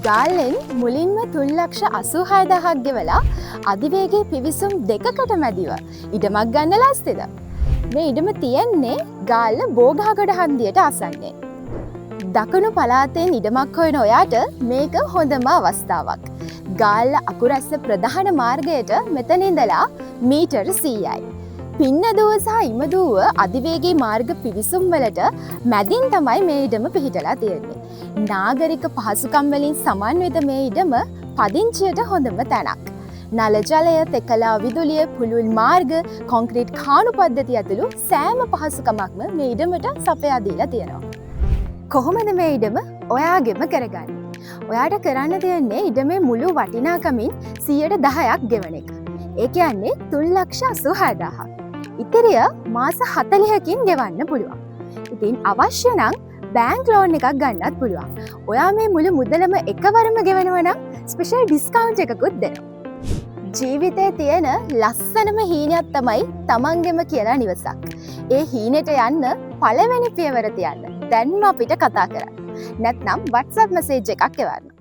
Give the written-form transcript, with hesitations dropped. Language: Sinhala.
ගාල්ලෙන් මුලින්ම 3,86,000ක් ගෙවලා අධිවේගී පිවිසුම් දෙකකට මැදිව ඉඩමක් ගන්න ලස්තිද. මේ ඉඩම තියෙන්නේ ගාල්ල බෝගහගොඩ හන්දියට ආසන්නයේ. දකුණු පළාතෙන් ඉඩමක් හොයන ඔයාට මේක හොඳම අවස්ථාවක්. ගාල්ල අකුරැස්ස ප්‍රධාන මාර්ගයට මෙතන ඉඳලා මීටර් 100යි. පින්නදුව සහ ඉමදුව අධිවේගී මාර්ග පිවිසුම් වලට මැදින් තමයි මේ ඉඩම පිහිටලා තියෙන්නේ. නාගරික පහසුකම් වලින් සමන්විත මේ ඉඩම පදිංචියට හොඳම තැනක්. නල ජලය, තෙකලා විදුලිය, පුළුල් මාර්ග, කොන්ක්‍රීට් කාණු පද්ධතිය ඇතුළු සෑම පහසුකමක්ම මේ ඉඩමට සපයා දීලා තියෙනවා. කොහොමද මේ ඉඩම ඔයාගෙම කරගන්නේ? ඔයාට කරන්න තියෙන්නේ ඉඩමේ මුළු වටිනාකමින් 10%ක් ගෙවන එක. ඒ කියන්නේ 3,86,000ක්. ඉතිරිය මාස 40කින් ගෙවන්න පුළුවන්. ඉතින් අවශ්‍ය නම් බෑන්ක් ලෝන් එකක් ගන්නත් පුළුවන්. ඔයා මේ මුළු මුදලම එකවරම ගෙවනවා නම් ස්පෙෂල් ඩිස්කවුන්ට් එකකුත් දෙනවා. ජීවිතේ තියෙන ලස්සනම හීනයක් තමයි තමන්ගෙම කියලා නිවසක්. ඒ හීනෙට යන්න පළවෙනි පියවර තියන්න දැන්ම අපිට කතා කරන්න. නැත්නම් WhatsApp මැසේජ් එකක් එවන්න.